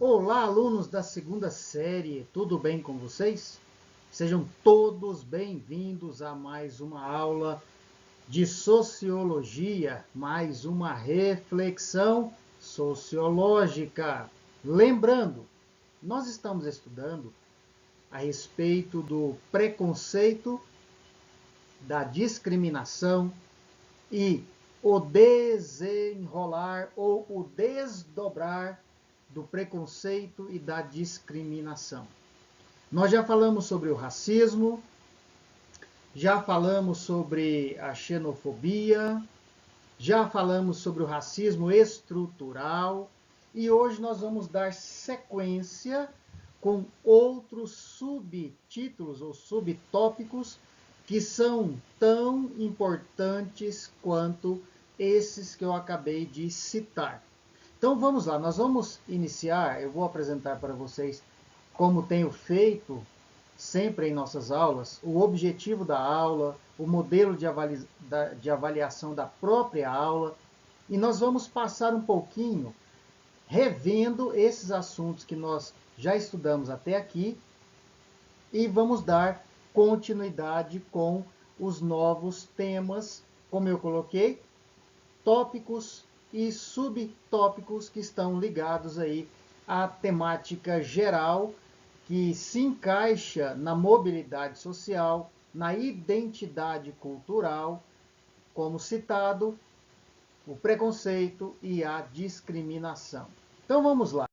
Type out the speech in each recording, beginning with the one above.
Olá, alunos da segunda série, tudo bem com vocês? Sejam todos bem-vindos a mais uma aula de Sociologia, mais uma reflexão sociológica. Lembrando, nós estamos estudando a respeito do preconceito, da discriminação e o desenrolar ou o desdobrar do preconceito e da discriminação. Nós já falamos sobre o racismo, já falamos sobre a xenofobia, já falamos sobre o racismo estrutural e hoje nós vamos dar sequência com outros subtítulos ou subtópicos que são tão importantes quanto esses que eu acabei de citar. Então vamos lá, nós vamos iniciar, eu vou apresentar para vocês como tenho feito sempre em nossas aulas, o objetivo da aula, o modelo de avaliação da própria aula, e nós vamos passar um pouquinho revendo esses assuntos que nós já estudamos até aqui e vamos dar continuidade com os novos temas, como eu coloquei, tópicos e subtópicos que estão ligados aí à temática geral que se encaixa na mobilidade social, na identidade cultural, como citado, o preconceito e a discriminação. Então vamos lá.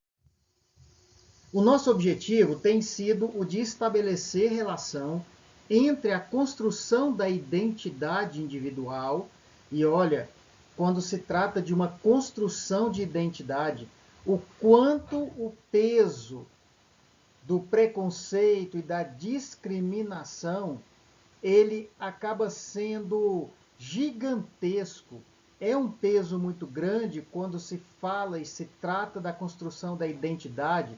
O nosso objetivo tem sido o de estabelecer relação entre a construção da identidade individual e, olha, quando se trata de uma construção de identidade, o quanto o peso do preconceito e da discriminação, ele acaba sendo gigantesco. É um peso muito grande quando se fala e se trata da construção da identidade,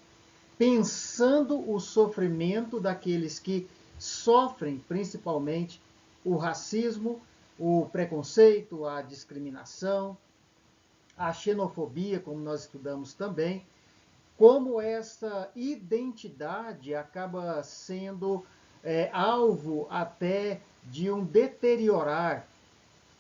pensando o sofrimento daqueles que sofrem principalmente o racismo, o preconceito, a discriminação, a xenofobia, como nós estudamos também, como essa identidade acaba sendo alvo até de um deteriorar,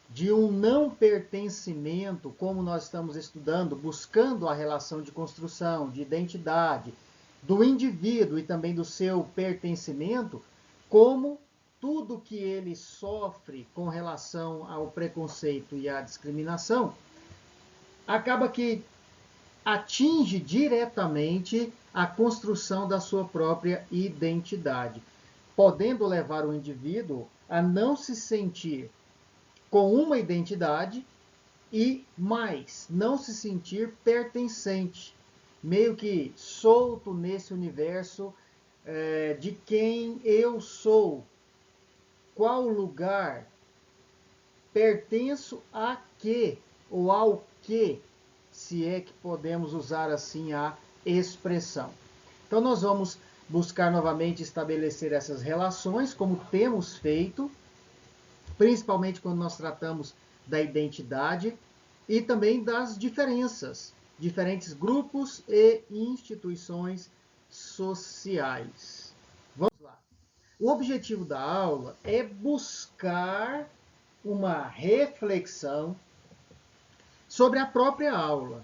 de um não pertencimento, como nós estamos estudando, buscando a relação de construção, de identidade, do indivíduo e também do seu pertencimento, como tudo que ele sofre com relação ao preconceito e à discriminação, acaba que atinge diretamente a construção da sua própria identidade, podendo levar o indivíduo a não se sentir com uma identidade e mais, não se sentir pertencente, meio que solto nesse universo de quem eu sou, qual lugar, pertenço a quê ou ao que, se é que podemos usar assim a expressão. Então nós vamos buscar novamente estabelecer essas relações, como temos feito, principalmente quando nós tratamos da identidade e também das diferenças, diferentes grupos e instituições sociais. Vamos lá. O objetivo da aula é buscar uma reflexão sobre a própria aula.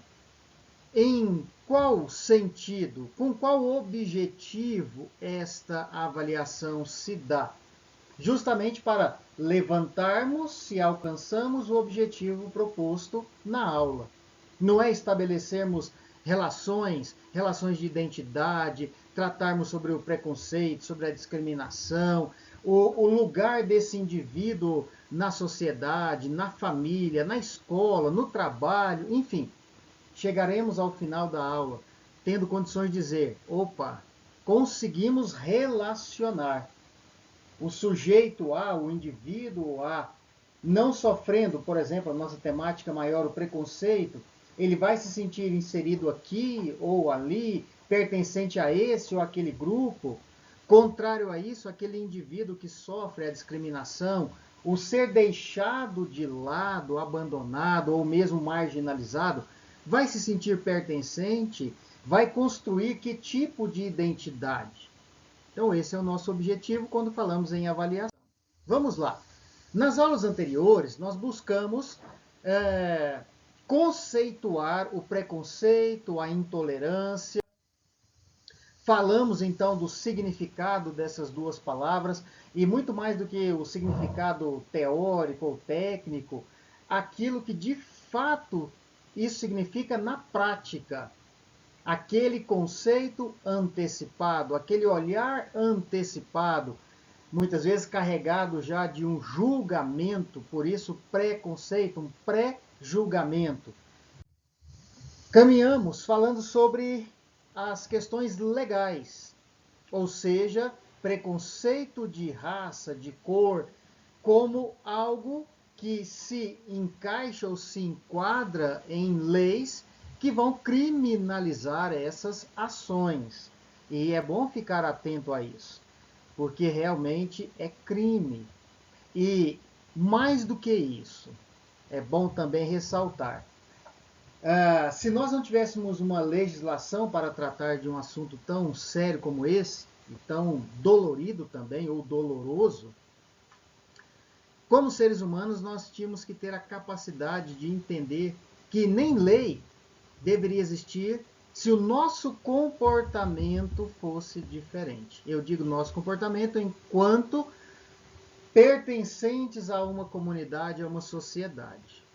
Em qual sentido, com qual objetivo esta avaliação se dá? Justamente para levantarmos se alcançamos o objetivo proposto na aula. Não é estabelecermos relações de identidade, tratarmos sobre o preconceito, sobre a discriminação, o lugar desse indivíduo na sociedade, na família, na escola, no trabalho, enfim. Chegaremos ao final da aula tendo condições de dizer, opa, conseguimos relacionar o sujeito A, o indivíduo A, não sofrendo, por exemplo, a nossa temática maior, o preconceito, ele vai se sentir inserido aqui ou ali, pertencente a esse ou aquele grupo. Contrário a isso, aquele indivíduo que sofre a discriminação, o ser deixado de lado, abandonado ou mesmo marginalizado, vai se sentir pertencente, vai construir que tipo de identidade? Então, esse é o nosso objetivo quando falamos em avaliação. Vamos lá. Nas aulas anteriores, nós buscamos conceituar o preconceito, a intolerância. Falamos então do significado dessas duas palavras e muito mais do que o significado teórico ou técnico, aquilo que de fato isso significa na prática. Aquele conceito antecipado, aquele olhar antecipado, muitas vezes carregado já de um julgamento, por isso preconceito, um pré-julgamento. Caminhamos falando sobre as questões legais, ou seja, preconceito de raça, de cor, como algo que se encaixa ou se enquadra em leis que vão criminalizar essas ações. E é bom ficar atento a isso, porque realmente é crime. E mais do que isso, é bom também ressaltar, se nós não tivéssemos uma legislação para tratar de um assunto tão sério como esse, e tão dolorido também, ou doloroso, como seres humanos nós tínhamos que ter a capacidade de entender que nem lei deveria existir se o nosso comportamento fosse diferente. Eu digo nosso comportamento enquanto pertencentes a uma comunidade, a uma sociedade.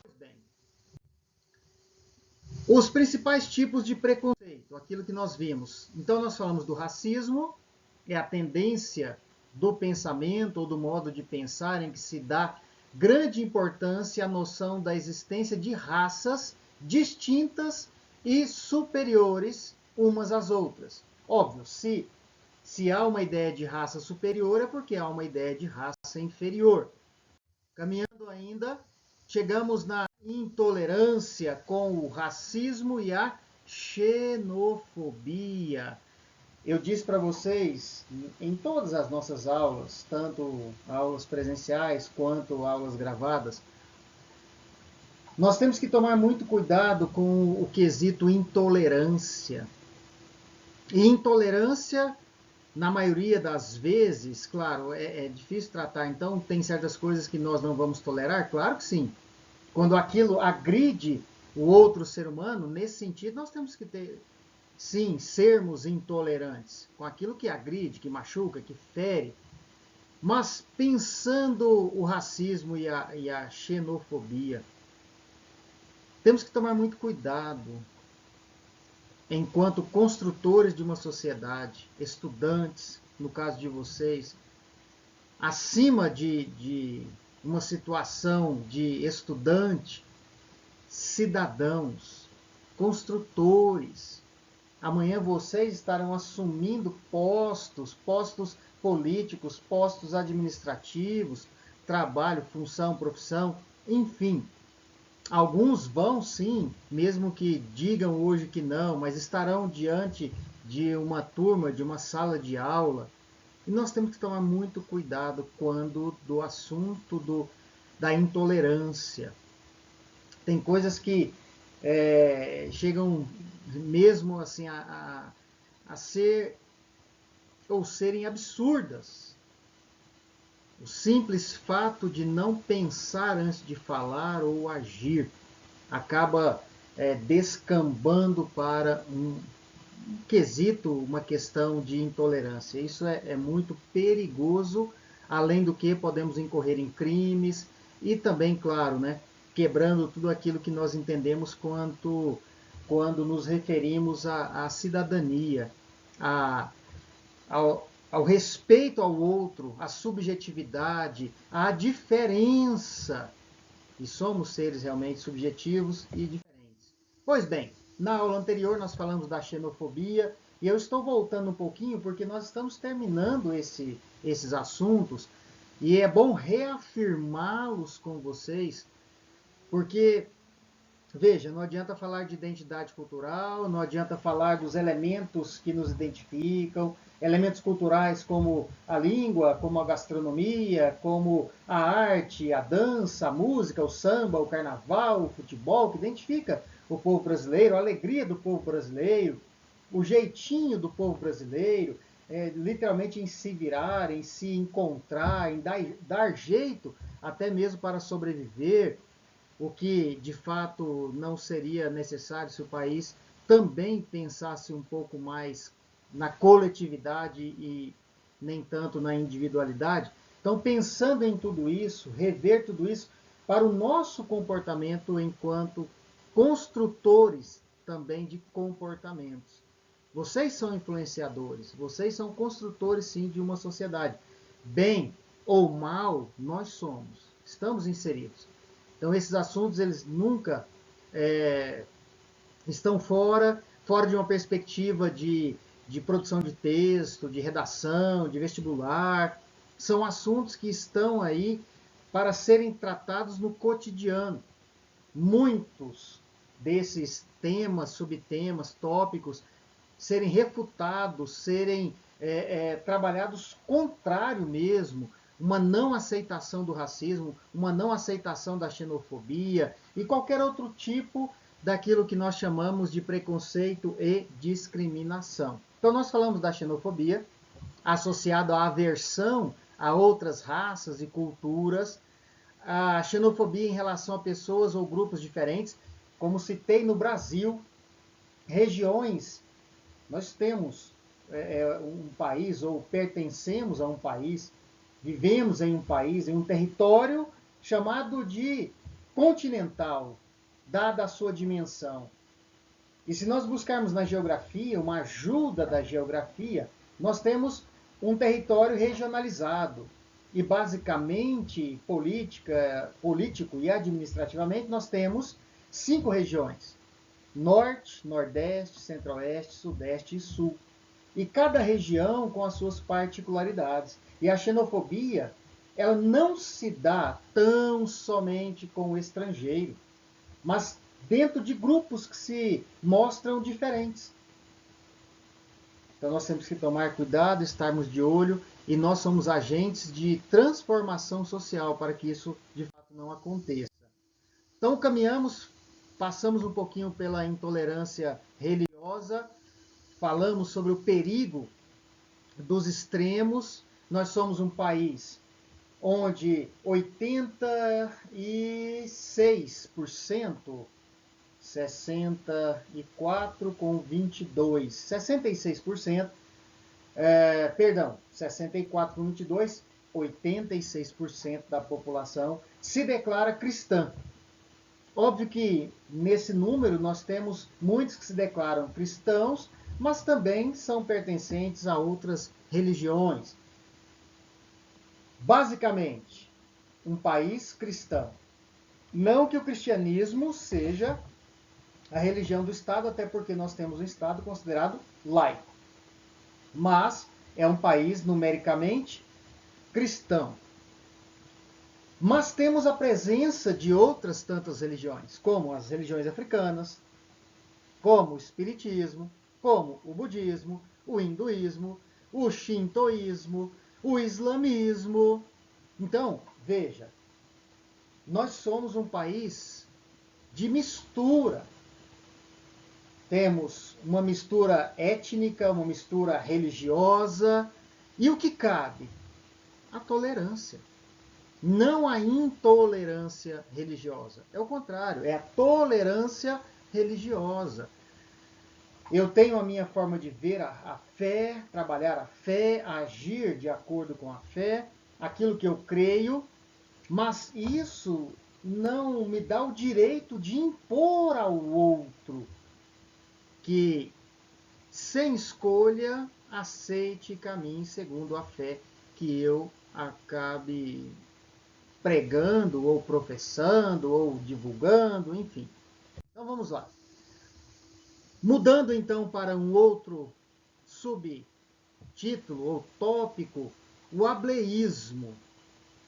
Os principais tipos de preconceito, aquilo que nós vimos. Então, nós falamos do racismo, é a tendência do pensamento ou do modo de pensar em que se dá grande importância à noção da existência de raças distintas e superiores umas às outras. Óbvio, se há uma ideia de raça superior, é porque há uma ideia de raça inferior. Caminhando ainda, chegamos na intolerância com o racismo e a xenofobia. Eu disse para vocês, em todas as nossas aulas, tanto aulas presenciais quanto aulas gravadas, nós temos que tomar muito cuidado com o quesito intolerância. E intolerância, na maioria das vezes, claro, é difícil tratar, então tem certas coisas que nós não vamos tolerar? Claro que sim. Quando aquilo agride o outro ser humano, nesse sentido, nós temos que ter, sim, sermos intolerantes com aquilo que agride, que machuca, que fere. Mas pensando o racismo e a xenofobia, temos que tomar muito cuidado enquanto construtores de uma sociedade, estudantes, no caso de vocês, acima de uma situação de estudante, cidadãos, construtores. Amanhã vocês estarão assumindo postos políticos, postos administrativos, trabalho, função, profissão, enfim. Alguns vão sim, mesmo que digam hoje que não, mas estarão diante de uma turma, de uma sala de aula. E nós temos que tomar muito cuidado quando do assunto da intolerância. Tem coisas que chegam mesmo assim a ser ou serem absurdas. O simples fato de não pensar antes de falar ou agir acaba descambando para um quesito, uma questão de intolerância. Isso é muito perigoso, além do que podemos incorrer em crimes e também, claro, né, quebrando tudo aquilo que nós entendemos quando nos referimos à cidadania, ao respeito ao outro, à subjetividade, à diferença. E somos seres realmente subjetivos e diferentes. Pois bem, na aula anterior nós falamos da xenofobia e eu estou voltando um pouquinho porque nós estamos terminando esses assuntos e é bom reafirmá-los com vocês, porque, veja, não adianta falar de identidade cultural, não adianta falar dos elementos que nos identificam, elementos culturais como a língua, como a gastronomia, como a arte, a dança, a música, o samba, o carnaval, o futebol, que identifica o povo brasileiro, a alegria do povo brasileiro, o jeitinho do povo brasileiro, literalmente em se virar, em se encontrar, em dar jeito, até mesmo para sobreviver, o que de fato não seria necessário se o país também pensasse um pouco mais na coletividade e nem tanto na individualidade. Então, pensando em tudo isso, rever tudo isso para o nosso comportamento enquanto construtores também de comportamentos. Vocês são influenciadores, vocês são construtores sim de uma sociedade. Bem ou mal, nós somos, estamos inseridos. Então esses assuntos eles nunca estão fora de uma perspectiva de produção de texto, de redação, de vestibular. São assuntos que estão aí para serem tratados no cotidiano. Muitos desses temas, subtemas, tópicos, serem refutados, serem trabalhados contrário mesmo, uma não aceitação do racismo, uma não aceitação da xenofobia e qualquer outro tipo daquilo que nós chamamos de preconceito e discriminação. Então nós falamos da xenofobia associada à aversão a outras raças e culturas, a xenofobia em relação a pessoas ou grupos diferentes, como citei no Brasil, regiões, nós temos um país ou pertencemos a um país, vivemos em um país, em um território chamado de continental, dada a sua dimensão. E se nós buscarmos na geografia, uma ajuda da geografia, nós temos um território regionalizado. E basicamente, político e administrativamente, nós temos 5 regiões: Norte, Nordeste, Centro-Oeste, Sudeste e Sul. E cada região com as suas particularidades. E a xenofobia, ela não se dá tão somente com o estrangeiro, mas dentro de grupos que se mostram diferentes. Então nós temos que tomar cuidado, estarmos de olho, e nós somos agentes de transformação social para que isso de fato não aconteça. Então caminhamos, passamos um pouquinho pela intolerância religiosa, falamos sobre o perigo dos extremos. Nós somos um país onde 86%, 64 com 22, 66%, perdão, 64 com 22, 86% da população se declara cristã. Óbvio que nesse número nós temos muitos que se declaram cristãos, mas também são pertencentes a outras religiões. Basicamente, um país cristão. Não que o cristianismo seja a religião do Estado, até porque nós temos um Estado considerado laico. Mas é um país numericamente cristão. Mas temos a presença de outras tantas religiões, como as religiões africanas, como o espiritismo, como o budismo, o hinduísmo, o shintoísmo, o islamismo. Então, veja, nós somos um país de mistura. Temos uma mistura étnica, uma mistura religiosa, e o que cabe? A tolerância. Não a intolerância religiosa. É o contrário, é a tolerância religiosa. Eu tenho a minha forma de ver a fé, trabalhar a fé, agir de acordo com a fé, aquilo que eu creio, mas isso não me dá o direito de impor ao outro que, sem escolha, aceite e caminhe segundo a fé que eu acabe pregando, ou professando, ou divulgando, enfim. Então vamos lá. Mudando então para um outro subtítulo ou tópico, o ableísmo.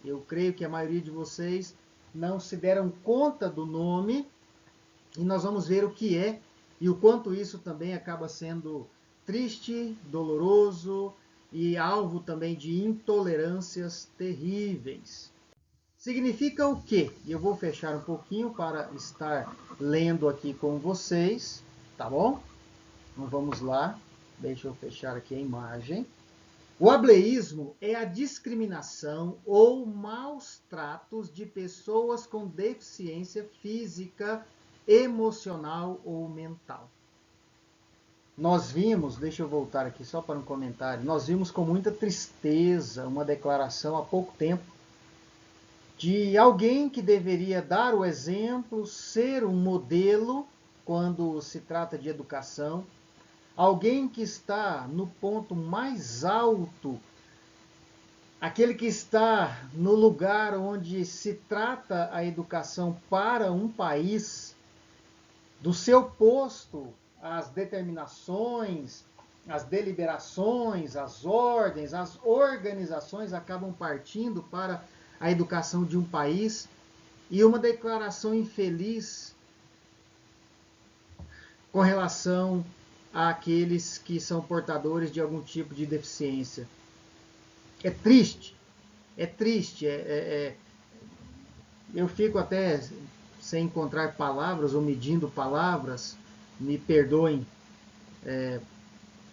Eu creio que a maioria de vocês não se deram conta do nome, e nós vamos ver o que é e o quanto isso também acaba sendo triste, doloroso e alvo também de intolerâncias terríveis. Significa o quê? E eu vou fechar um pouquinho para estar lendo aqui com vocês, tá bom? Então vamos lá, deixa eu fechar aqui a imagem. O ableísmo é a discriminação ou maus tratos de pessoas com deficiência física, emocional ou mental. Nós vimos, deixa eu voltar aqui só para um comentário, nós vimos com muita tristeza uma declaração há pouco tempo de alguém que deveria dar o exemplo, ser um modelo quando se trata de educação, alguém que está no ponto mais alto, aquele que está no lugar onde se trata a educação para um país, do seu posto, as determinações, as deliberações, as ordens, as organizações acabam partindo para a educação de um país, e uma declaração infeliz com relação àqueles que são portadores de algum tipo de deficiência. É triste, é triste, eu fico até sem encontrar palavras ou medindo palavras, me perdoem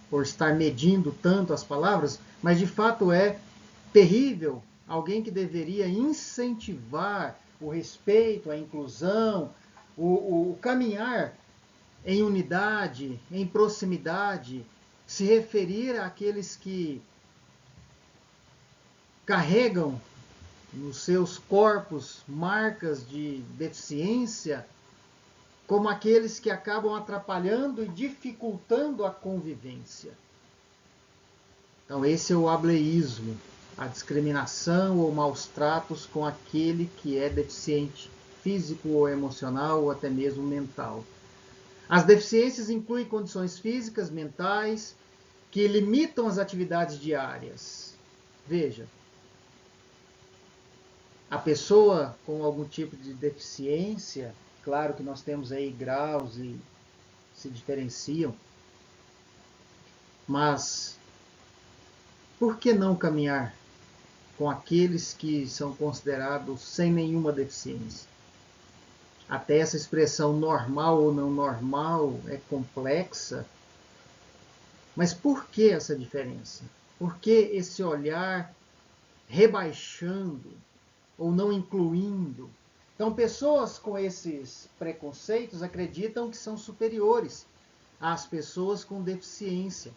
por estar medindo tanto as palavras, mas de fato é terrível alguém que deveria incentivar o respeito, a inclusão, o caminhar em unidade, em proximidade, se referir àqueles que carregam nos seus corpos marcas de deficiência, como aqueles que acabam atrapalhando e dificultando a convivência. Então, esse é o ableísmo, a discriminação ou maus tratos com aquele que é deficiente físico ou emocional ou até mesmo mental. As deficiências incluem condições físicas, mentais, que limitam as atividades diárias. Veja, a pessoa com algum tipo de deficiência, claro que nós temos aí graus e se diferenciam, mas por que não caminhar com aqueles que são considerados sem nenhuma deficiência? Até essa expressão normal ou não normal é complexa, mas por que essa diferença? Por que esse olhar rebaixando ou não incluindo? Então, pessoas com esses preconceitos acreditam que são superiores às pessoas com deficiência.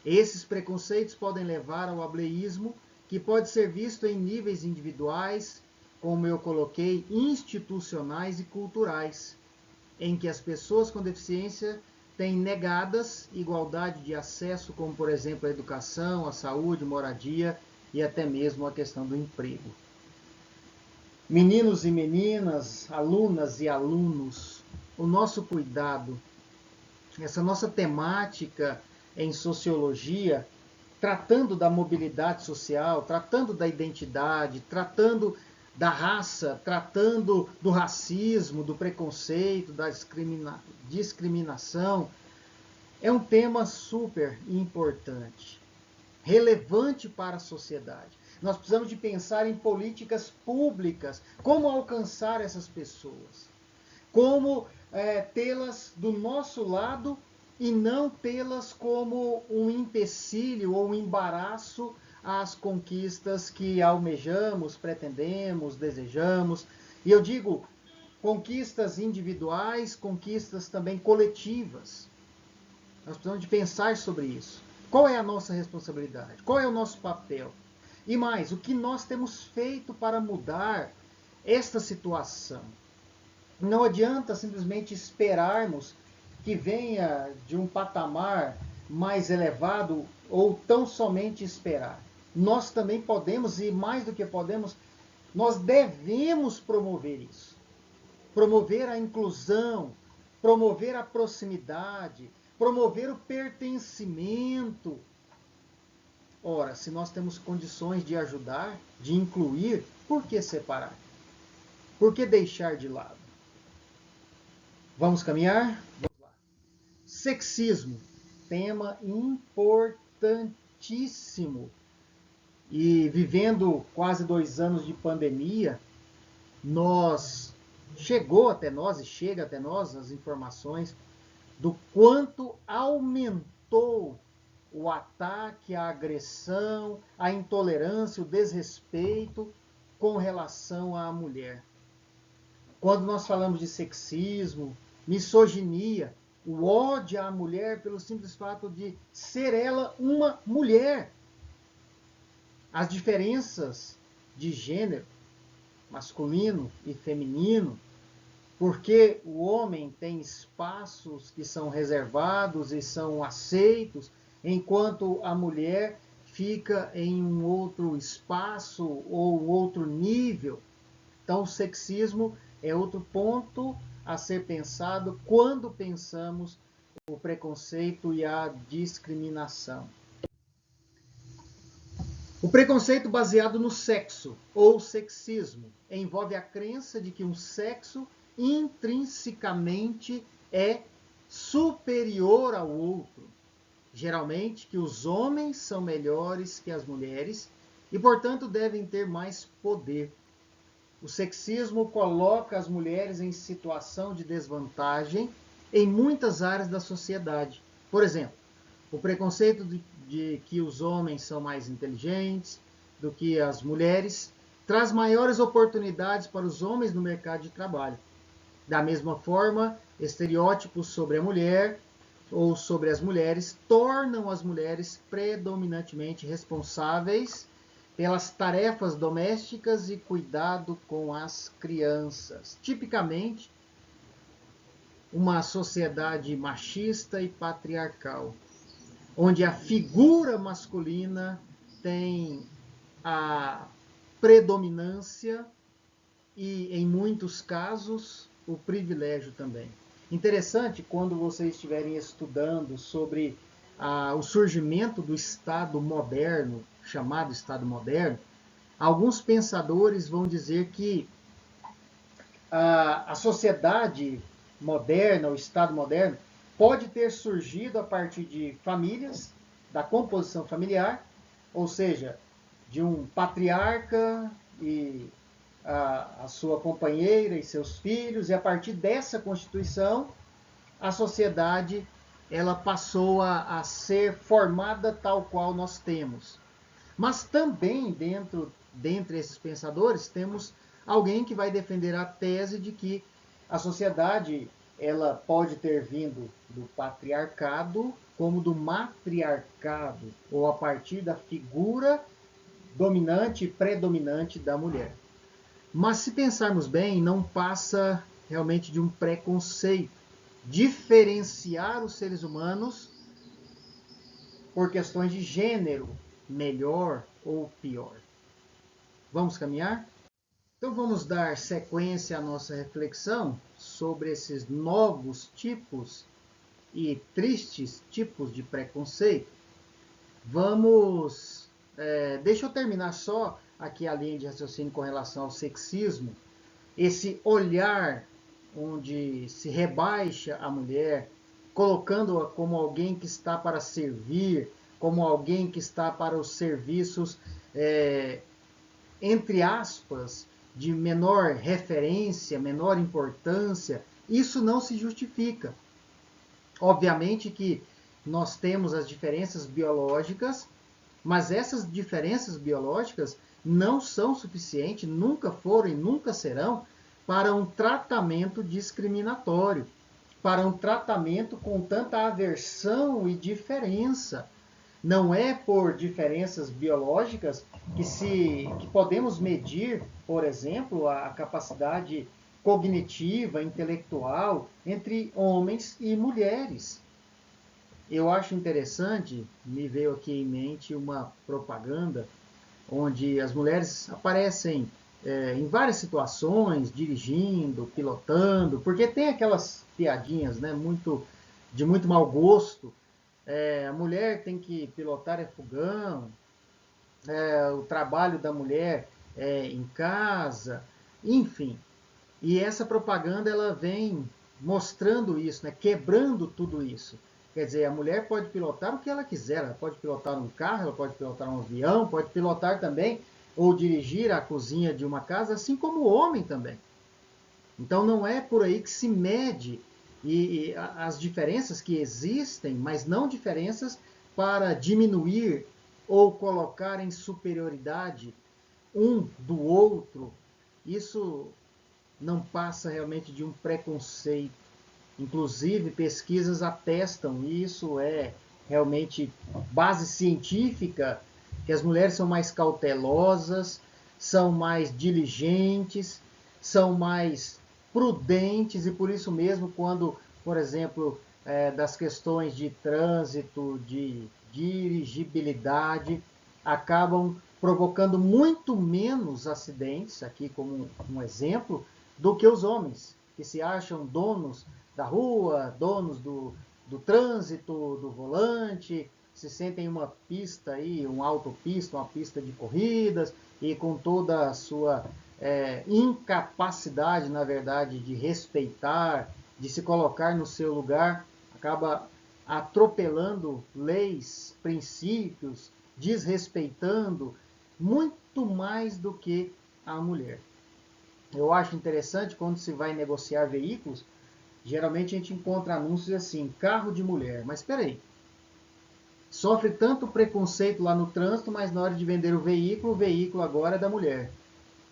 Esses preconceitos podem levar ao ableísmo, que pode ser visto em níveis individuais, como eu coloquei, institucionais e culturais, em que as pessoas com deficiência têm negadas igualdade de acesso, como, por exemplo, a educação, a saúde, moradia e até mesmo a questão do emprego. Meninos e meninas, alunas e alunos, o nosso cuidado, essa nossa temática em sociologia, tratando da mobilidade social, tratando da identidade, tratando da raça, tratando do racismo, do preconceito, da discriminação, é um tema super importante, relevante para a sociedade. Nós precisamos de pensar em políticas públicas, como alcançar essas pessoas, como tê-las do nosso lado e não tê-las como um empecilho ou um embaraço às conquistas que almejamos, pretendemos, desejamos. E eu digo conquistas individuais, conquistas também coletivas. Nós precisamos de pensar sobre isso. Qual é a nossa responsabilidade? Qual é o nosso papel? E mais, o que nós temos feito para mudar esta situação? Não adianta simplesmente esperarmos que venha de um patamar mais elevado ou tão somente esperar. Nós também podemos, e mais do que podemos, nós devemos promover isso. Promover a inclusão, promover a proximidade, promover o pertencimento. Ora, se nós temos condições de ajudar, de incluir, por que separar? Por que deixar de lado? Vamos caminhar? Vamos lá. Sexismo, tema importantíssimo. E vivendo quase 2 anos de pandemia, chegou até nós e chega até nós as informações do quanto aumentou o ataque, a agressão, a intolerância, o desrespeito com relação à mulher. Quando nós falamos de sexismo, misoginia, o ódio à mulher pelo simples fato de ser ela uma mulher. As diferenças de gênero, masculino e feminino, porque o homem tem espaços que são reservados e são aceitos, enquanto a mulher fica em um outro espaço ou outro nível. Então, o sexismo é outro ponto a ser pensado quando pensamos o preconceito e a discriminação. O preconceito baseado no sexo, ou sexismo, envolve a crença de que um sexo intrinsecamente é superior ao outro. Geralmente que os homens são melhores que as mulheres e, portanto, devem ter mais poder. O sexismo coloca as mulheres em situação de desvantagem em muitas áreas da sociedade. Por exemplo, o preconceito de que os homens são mais inteligentes do que as mulheres traz maiores oportunidades para os homens no mercado de trabalho. Da mesma forma, estereótipos sobre a mulher ou sobre as mulheres tornam as mulheres predominantemente responsáveis pelas tarefas domésticas e cuidado com as crianças. Tipicamente, uma sociedade machista e patriarcal, onde a figura masculina tem a predominância e, em muitos casos, o privilégio também. Interessante quando vocês estiverem estudando sobre o surgimento do Estado moderno, chamado Estado moderno, alguns pensadores vão dizer que a sociedade moderna, o Estado moderno, pode ter surgido a partir de famílias, da composição familiar, ou seja, de um patriarca e a sua companheira e seus filhos, e a partir dessa constituição, a sociedade ela passou a ser formada tal qual nós temos. Mas também dentre esses pensadores temos alguém que vai defender a tese de que a sociedade ela pode ter vindo do patriarcado como do matriarcado, ou a partir da figura dominante e predominante da mulher. Mas se pensarmos bem, não passa realmente de um preconceito. Diferenciar os seres humanos por questões de gênero, melhor ou pior. Vamos caminhar? Então vamos dar sequência à nossa reflexão sobre esses novos tipos e tristes tipos de preconceito. Deixa eu terminar só aqui a linha de raciocínio com relação ao sexismo, esse olhar onde se rebaixa a mulher, colocando-a como alguém que está para servir, como alguém que está para os serviços, entre aspas, de menor referência, menor importância, isso não se justifica. Obviamente que nós temos as diferenças biológicas, mas essas diferenças biológicas não são suficientes, nunca foram e nunca serão, para um tratamento discriminatório, para um tratamento com tanta aversão e diferença. Não é por diferenças biológicas que podemos medir, por exemplo, a capacidade cognitiva, intelectual entre homens e mulheres. Eu acho interessante, me veio aqui em mente uma propaganda onde as mulheres aparecem em várias situações, dirigindo, pilotando, porque tem aquelas piadinhas, né, de muito mau gosto. A mulher tem que pilotar fogão, o trabalho da mulher em casa, enfim. E essa propaganda ela vem mostrando isso, né, quebrando tudo isso. Quer dizer, a mulher pode pilotar o que ela quiser, ela pode pilotar um carro, ela pode pilotar um avião, pode pilotar também ou dirigir a cozinha de uma casa, assim como o homem também. Então não é por aí que se mede as diferenças que existem, mas não diferenças para diminuir ou colocar em superioridade um do outro, isso não passa realmente de um preconceito. Inclusive, pesquisas atestam, e isso é realmente base científica, que as mulheres são mais cautelosas, são mais diligentes, são mais prudentes, e por isso mesmo, quando, por exemplo, das questões de trânsito, de dirigibilidade, acabam provocando muito menos acidentes, aqui como um exemplo, do que os homens, que se acham donos da rua, donos do trânsito, do volante, se sentem uma pista aí, uma autopista, uma pista de corridas, e com toda a sua incapacidade, na verdade, de respeitar, de se colocar no seu lugar, acaba atropelando leis, princípios, desrespeitando muito mais do que a mulher. Eu acho interessante quando se vai negociar veículos, geralmente a gente encontra anúncios assim, carro de mulher. Mas espera aí, sofre tanto preconceito lá no trânsito, mas na hora de vender o veículo agora é da mulher.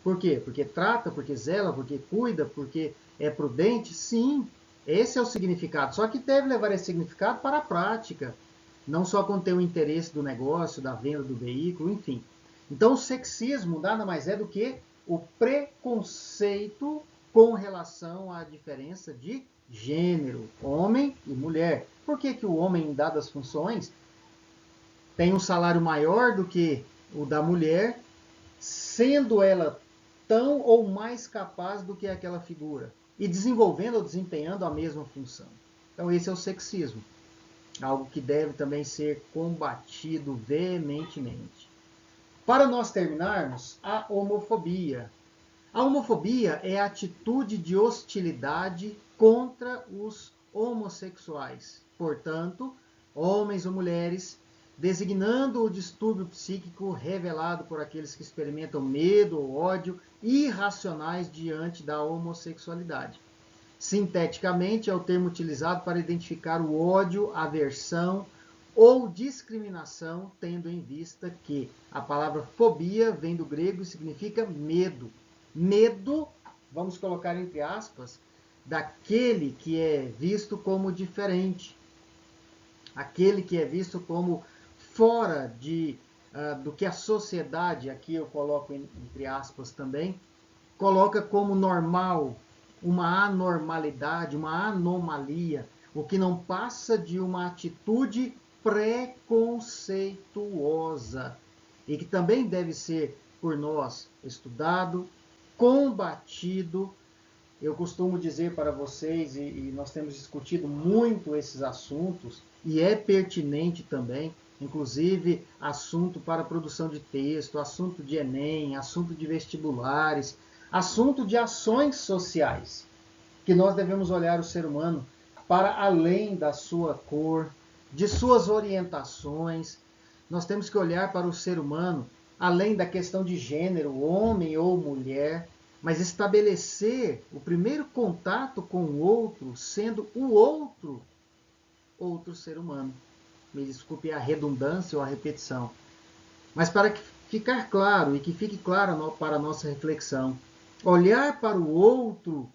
Por quê? Porque trata, porque zela, porque cuida, porque é prudente? Sim, esse é o significado. Só que deve levar esse significado para a prática, não só quando tem o interesse do negócio, da venda do veículo, enfim. Então o sexismo nada mais é do que o preconceito com relação à diferença de gênero, homem e mulher. Por que, que o homem, em dadas funções, tem um salário maior do que o da mulher, sendo ela tão ou mais capaz do que aquela figura, e desenvolvendo ou desempenhando a mesma função? Então esse é o sexismo, algo que deve também ser combatido veementemente. Para nós terminarmos, a homofobia. A homofobia é a atitude de hostilidade contra os homossexuais, portanto, homens ou mulheres, designando o distúrbio psíquico revelado por aqueles que experimentam medo ou ódio irracionais diante da homossexualidade. Sinteticamente, é o termo utilizado para identificar o ódio, aversão ou discriminação, tendo em vista que a palavra fobia vem do grego e significa medo. Medo, vamos colocar entre aspas, daquele que é visto como diferente, aquele que é visto como fora do que a sociedade, aqui eu coloco entre aspas também, coloca como normal, uma anormalidade, uma anomalia, o que não passa de uma atitude preconceituosa e que também deve ser por nós estudado, combatido. Eu costumo dizer para vocês, e nós temos discutido muito esses assuntos, e é pertinente também, inclusive assunto para produção de texto, assunto de Enem, assunto de vestibulares, assunto de ações sociais, que nós devemos olhar o ser humano para além da sua cor, de suas orientações. Nós temos que olhar para o ser humano além da questão de gênero, homem ou mulher, mas estabelecer o primeiro contato com o outro, sendo o outro ser humano. Me desculpe a redundância ou a repetição. Mas para ficar claro e que fique claro para a nossa reflexão, olhar para o outro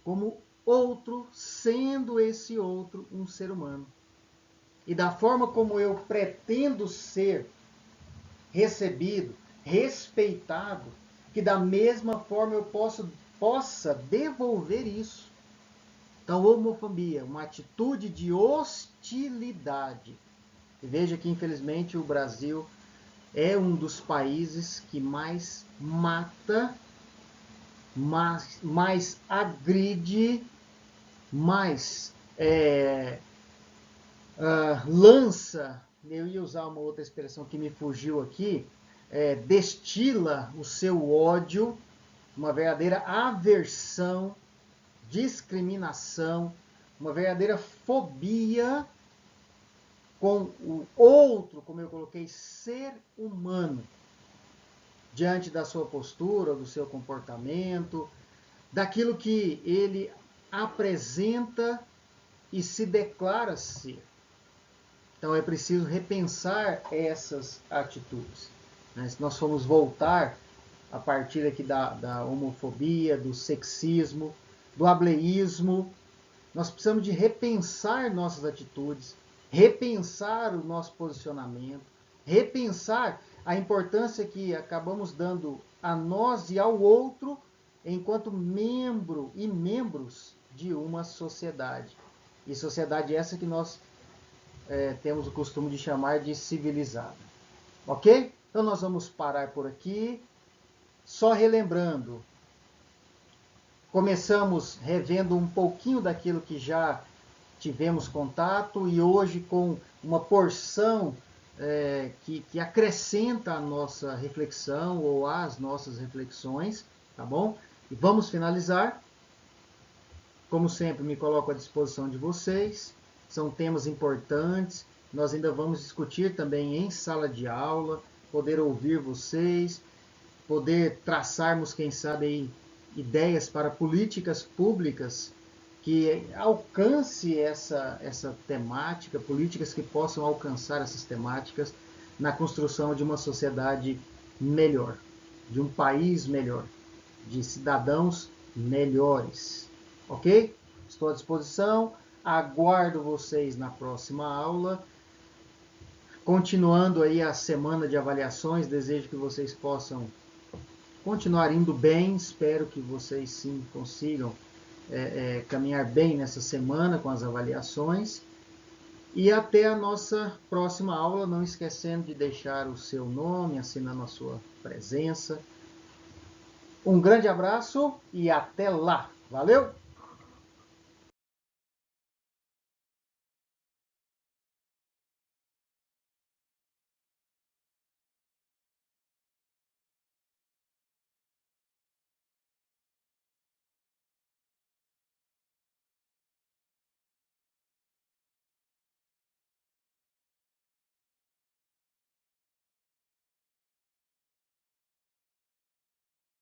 como outro, sendo esse outro um ser humano. E da forma como eu pretendo ser recebido, respeitado, que da mesma forma eu possa devolver isso. Então, homofobia, uma atitude de hostilidade. E veja que, infelizmente, o Brasil é um dos países que mais mata, mais agride, mais lança, eu ia usar uma outra expressão que me fugiu aqui, destila o seu ódio, uma verdadeira aversão, discriminação, uma verdadeira fobia com o outro, como eu coloquei, ser humano, diante da sua postura, do seu comportamento, daquilo que ele apresenta e se declara ser. Então é preciso repensar essas atitudes. Se nós formos voltar a partir aqui da homofobia, do sexismo, do ableísmo, nós precisamos de repensar nossas atitudes, repensar o nosso posicionamento, repensar a importância que acabamos dando a nós e ao outro enquanto membro e membros de uma sociedade. E sociedade essa que nós temos o costume de chamar de civilizada. Ok? Então nós vamos parar por aqui. Só relembrando, começamos revendo um pouquinho daquilo que já tivemos contato e hoje com uma porção que acrescenta a nossa reflexão ou as nossas reflexões, tá bom? E vamos finalizar. Como sempre, me coloco à disposição de vocês. São temas importantes. Nós ainda vamos discutir também em sala de aula, poder ouvir vocês, poder traçarmos, quem sabe, aí, ideias para políticas públicas que alcance essa temática, políticas que possam alcançar essas temáticas na construção de uma sociedade melhor, de um país melhor, de cidadãos melhores. Ok? Estou à disposição, aguardo vocês na próxima aula. Continuando aí a semana de avaliações, desejo que vocês possam continuar indo bem, espero que vocês sim consigam caminhar bem nessa semana com as avaliações. E até a nossa próxima aula, não esquecendo de deixar o seu nome, assinando a sua presença. Um grande abraço e até lá. Valeu!